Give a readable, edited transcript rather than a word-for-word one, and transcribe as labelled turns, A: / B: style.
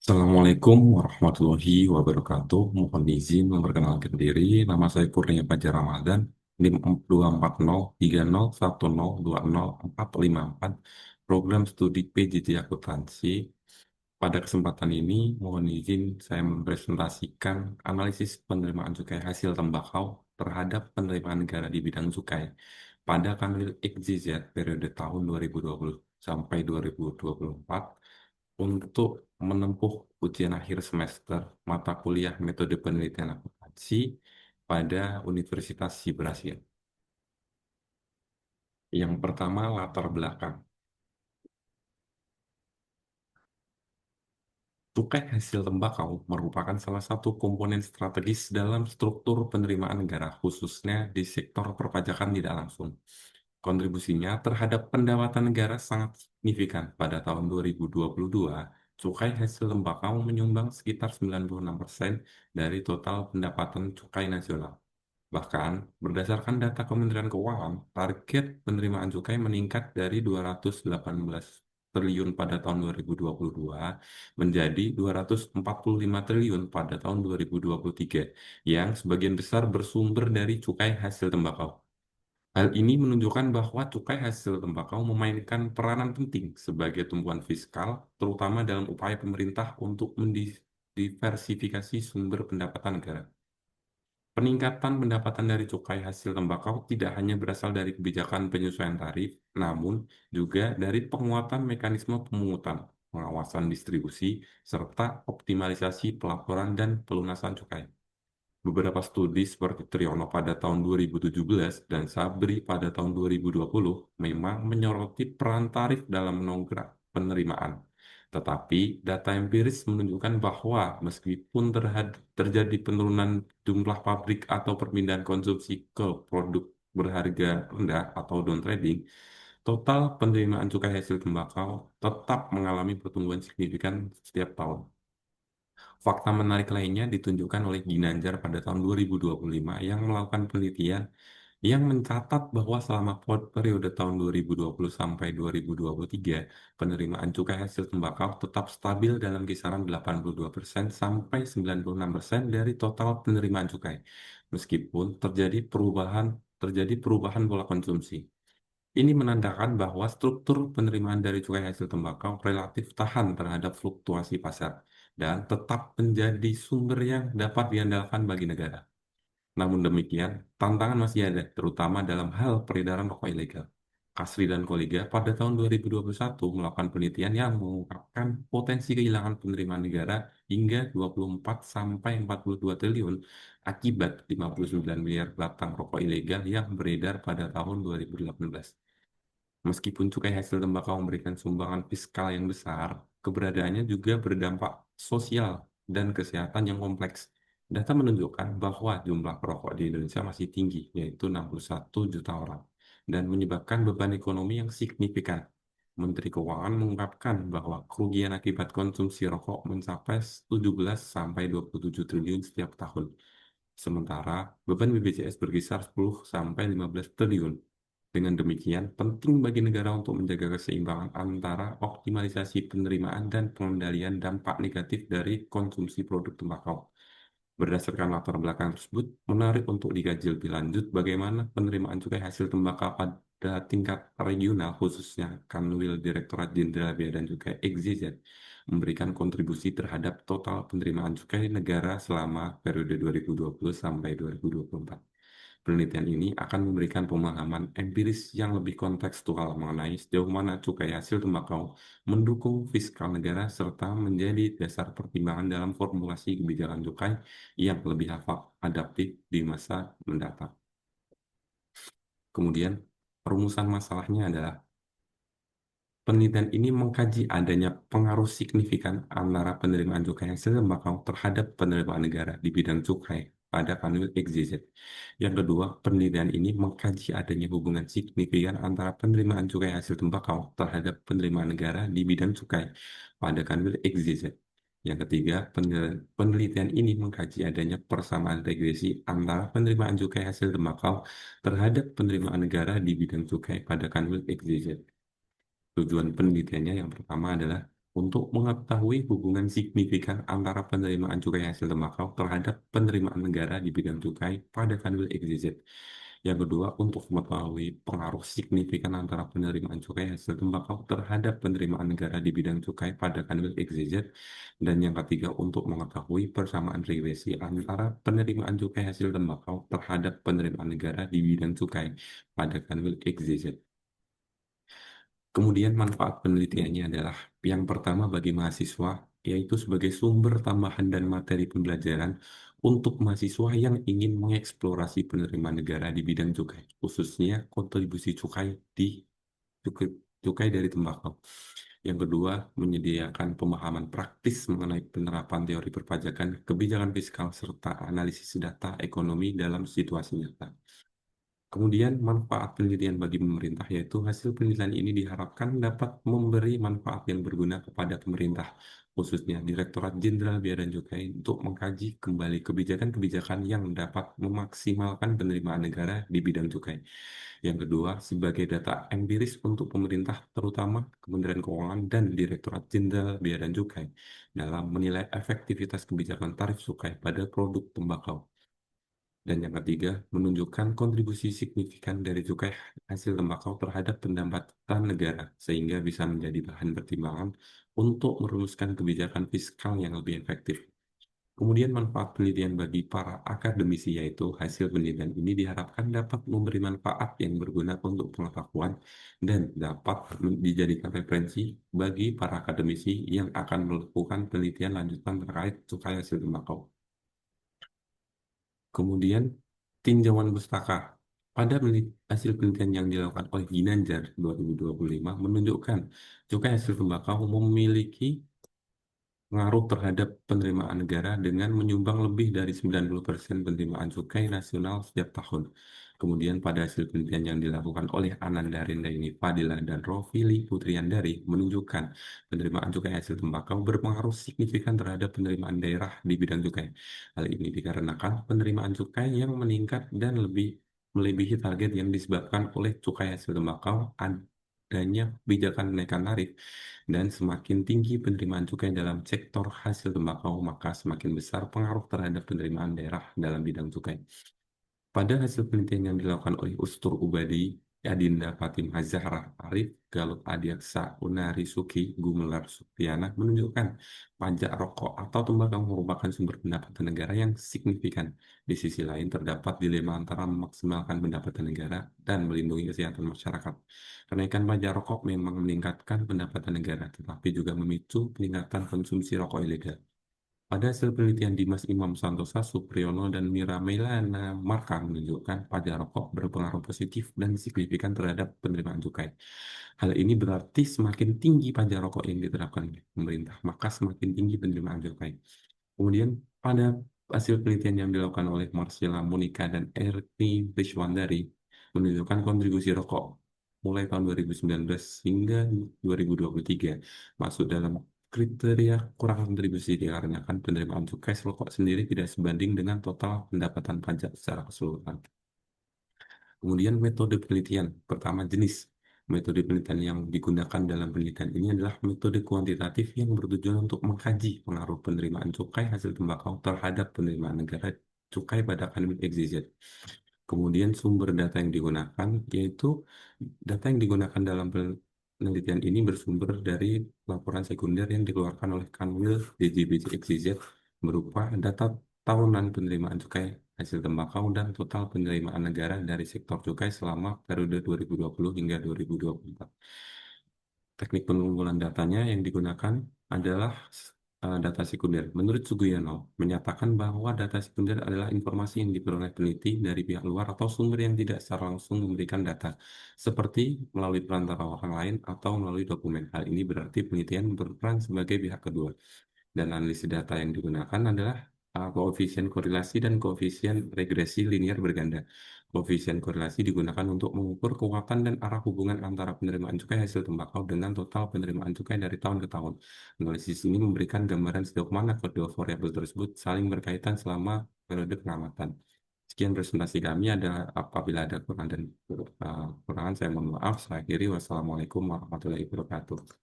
A: Assalamualaikum warahmatullahi wabarakatuh. Mohon izin memperkenalkan diri. Nama saya Kurnia Fajar Ramadan. NIM 24030102054. Program studi PJJ Akuntansi. Pada kesempatan ini, mohon izin saya mempresentasikan analisis penerimaan cukai hasil tembakau terhadap penerimaan negara di bidang cukai pada Kanwil XYZ periode tahun 2020 sampai 2024 untuk menempuh ujian akhir semester mata kuliah metode penelitian akuntansi pada Universitas Sibrasia. Yang pertama, latar belakang. Cukai hasil tembakau merupakan salah satu komponen strategis dalam struktur penerimaan negara, khususnya di sektor perpajakan tidak langsung. Kontribusinya terhadap pendapatan negara sangat signifikan. Pada tahun 2022, cukai hasil tembakau menyumbang sekitar 96% dari total pendapatan cukai nasional. Bahkan, berdasarkan data Kementerian Keuangan, target penerimaan cukai meningkat dari 218 triliun pada tahun 2022 menjadi 245 triliun pada tahun 2023, yang sebagian besar bersumber dari cukai hasil tembakau. Hal ini menunjukkan bahwa cukai hasil tembakau memainkan peranan penting sebagai tumpuan fiskal, terutama dalam upaya pemerintah untuk mendiversifikasi sumber pendapatan negara. Peningkatan pendapatan dari cukai hasil tembakau tidak hanya berasal dari kebijakan penyesuaian tarif, namun juga dari penguatan mekanisme pemungutan, pengawasan distribusi, serta optimalisasi pelaporan dan pelunasan cukai. Beberapa studi seperti Triono pada tahun 2017 dan Sabri pada tahun 2020 memang menyoroti peran tarif dalam menongkrak penerimaan. Tetapi data empiris menunjukkan bahwa meskipun terjadi penurunan jumlah pabrik atau perpindahan konsumsi ke produk berharga rendah atau down trading, total penerimaan cukai hasil tembakau tetap mengalami pertumbuhan signifikan setiap tahun. Fakta menarik lainnya ditunjukkan oleh Ginanjar pada tahun 2025 yang melakukan penelitian yang mencatat bahwa selama periode tahun 2020 sampai 2023, penerimaan cukai hasil tembakau tetap stabil dalam kisaran 82% sampai 96% dari total penerimaan cukai, meskipun terjadi perubahan pola konsumsi. Ini menandakan bahwa struktur penerimaan dari cukai hasil tembakau relatif tahan terhadap fluktuasi pasar dan tetap menjadi sumber yang dapat diandalkan bagi negara. Namun demikian, tantangan masih ada, terutama dalam hal peredaran rokok ilegal. Kasri dan Koliga pada tahun 2021 melakukan penelitian yang mengungkapkan potensi kehilangan penerimaan negara hingga 24 sampai 42 triliun akibat 59 miliar batang rokok ilegal yang beredar pada tahun 2018. Meskipun cukai hasil tembakau memberikan sumbangan fiskal yang besar, keberadaannya juga berdampak sosial dan kesehatan yang kompleks. Data menunjukkan bahwa jumlah perokok di Indonesia masih tinggi, yaitu 61 juta orang, dan menyebabkan beban ekonomi yang signifikan. Menteri Keuangan mengungkapkan bahwa kerugian akibat konsumsi rokok mencapai 17 sampai 27 triliun setiap tahun. Sementara beban BPJS berkisar 10 sampai 15 triliun. Dengan demikian, penting bagi negara untuk menjaga keseimbangan antara optimalisasi penerimaan dan pengendalian dampak negatif dari konsumsi produk tembakau. Berdasarkan latar belakang tersebut, menarik untuk dikaji lebih lanjut bagaimana penerimaan cukai hasil tembakau pada tingkat regional, khususnya Kanwil Direktorat Jenderal Bea dan Cukai XYZ, memberikan kontribusi terhadap total penerimaan cukai negara selama periode 2020 sampai 2024. Penelitian ini akan memberikan pemahaman empiris yang lebih kontekstual mengenai sejauh mana cukai hasil tembakau mendukung fiskal negara serta menjadi dasar pertimbangan dalam formulasi kebijakan cukai yang lebih adaptif di masa mendatang. Kemudian, perumusan masalahnya adalah penelitian ini mengkaji adanya pengaruh signifikan antara penerimaan cukai hasil tembakau terhadap penerimaan negara di bidang cukai pada Kanwil XYZ. Yang kedua, penelitian ini mengkaji adanya hubungan signifikan antara penerimaan cukai hasil tembakau terhadap penerimaan negara di bidang cukai pada Kanwil XYZ. Yang ketiga, penelitian ini mengkaji adanya persamaan regresi antara penerimaan cukai hasil tembakau terhadap penerimaan negara di bidang cukai pada Kanwil XYZ. Tujuan penelitiannya yang pertama adalah untuk mengetahui hubungan signifikan antara penerimaan cukai hasil tembakau terhadap penerimaan negara di bidang cukai pada kanwil XYZ. Yang kedua, untuk mengetahui pengaruh signifikan antara penerimaan cukai hasil tembakau terhadap penerimaan negara di bidang cukai pada kanwil XYZ. Dan yang ketiga, untuk mengetahui persamaan regresi antara penerimaan cukai hasil tembakau terhadap penerimaan negara di bidang cukai pada kanwil XYZ. Kemudian manfaat penelitiannya adalah yang pertama bagi mahasiswa, yaitu sebagai sumber tambahan dan materi pembelajaran untuk mahasiswa yang ingin mengeksplorasi penerimaan negara di bidang cukai, khususnya kontribusi cukai di cukai, cukai dari tembakau. Yang kedua, menyediakan pemahaman praktis mengenai penerapan teori perpajakan, kebijakan fiskal, serta analisis data ekonomi dalam situasi nyata. Kemudian manfaat penelitian bagi pemerintah yaitu hasil penelitian ini diharapkan dapat memberi manfaat yang berguna kepada pemerintah, khususnya Direktorat Jenderal Bea dan Cukai untuk mengkaji kembali kebijakan-kebijakan yang dapat memaksimalkan penerimaan negara di bidang cukai. Yang kedua, sebagai data empiris untuk pemerintah, terutama Kementerian Keuangan dan Direktorat Jenderal Bea dan Cukai dalam menilai efektivitas kebijakan tarif cukai pada produk tembakau. Dan yang ketiga, menunjukkan kontribusi signifikan dari cukai hasil tembakau terhadap pendapatan negara, sehingga bisa menjadi bahan pertimbangan untuk merumuskan kebijakan fiskal yang lebih efektif. Kemudian manfaat penelitian bagi para akademisi yaitu hasil penelitian ini diharapkan dapat memberi manfaat yang berguna untuk pengetahuan dan dapat dijadikan referensi bagi para akademisi yang akan melakukan penelitian lanjutan terkait cukai hasil tembakau. Kemudian tinjauan pustaka pada hasil penelitian yang dilakukan oleh Ginanjar 2025 menunjukkan cukai hasil tembakau memiliki pengaruh terhadap penerimaan negara dengan menyumbang lebih dari 90% penerimaan cukai nasional setiap tahun. Kemudian pada hasil penelitian yang dilakukan oleh Ananda Rendaini Fadila dan Rofili Putriandari menunjukkan penerimaan cukai hasil tembakau berpengaruh signifikan terhadap penerimaan daerah di bidang cukai. Hal ini dikarenakan penerimaan cukai yang meningkat dan lebih melebihi target yang disebabkan oleh cukai hasil tembakau adanya kebijakan kenaikan tarif dan semakin tinggi penerimaan cukai dalam sektor hasil tembakau, maka semakin besar pengaruh terhadap penerimaan daerah dalam bidang cukai. Pada hasil penelitian yang dilakukan oleh Ustur Ubadi, Adinda Fatimah Zahra Arif, Galuh Adiaksa, Unarisuki, Gumelar Supriana menunjukkan pajak rokok atau tembakau merupakan sumber pendapatan negara yang signifikan. Di sisi lain, terdapat dilema antara memaksimalkan pendapatan negara dan melindungi kesehatan masyarakat. Kenaikan pajak rokok memang meningkatkan pendapatan negara, tetapi juga memicu peningkatan konsumsi rokok ilegal. Pada hasil penelitian Dimas Imam Santosa, Supriyono, dan Mira Mailana Marka menunjukkan pajak rokok berpengaruh positif dan signifikan terhadap penerimaan cukai. Hal ini berarti semakin tinggi pajak rokok yang diterapkan oleh pemerintah, maka semakin tinggi penerimaan cukai. Kemudian pada hasil penelitian yang dilakukan oleh Marcella Monica dan Erni Rishwandari menunjukkan kontribusi rokok mulai tahun 2019 hingga 2023 masuk dalam kriteria kurang kontribusi dikarenakan penerimaan cukai rokok sendiri tidak sebanding dengan total pendapatan pajak secara keseluruhan. Kemudian metode penelitian, pertama jenis. Metode penelitian yang digunakan dalam penelitian ini adalah metode kuantitatif yang bertujuan untuk mengkaji pengaruh penerimaan cukai hasil tembakau terhadap penerimaan negara cukai pada kanwil XYZ. Kemudian sumber data yang digunakan yaitu data yang digunakan dalam penelitian ini bersumber dari laporan sekunder yang dikeluarkan oleh Kanwil DJBJ XYZ berupa data tahunan penerimaan cukai hasil tembakau dan total penerimaan negara dari sektor cukai selama periode 2020 hingga 2024. Teknik pengumpulan datanya yang digunakan adalah data sekunder. Menurut Sugiyono, menyatakan bahwa data sekunder adalah informasi yang diperoleh peneliti dari pihak luar atau sumber yang tidak secara langsung memberikan data, seperti melalui perantara orang lain atau melalui dokumen. Hal ini berarti penelitian berperan sebagai pihak kedua. Dan analisis data yang digunakan adalah koefisien korelasi dan koefisien regresi linear berganda. Koefisien korelasi digunakan untuk mengukur kekuatan dan arah hubungan antara penerimaan cukai hasil tembakau dengan total penerimaan cukai dari tahun ke tahun. Analisis ini memberikan gambaran sejauh mana kedua variabel tersebut saling berkaitan selama periode pengamatan. Sekian presentasi kami. Apabila ada kurang dan kekurangan saya mohon maaf. Saya akhiri. Wassalamualaikum warahmatullahi wabarakatuh.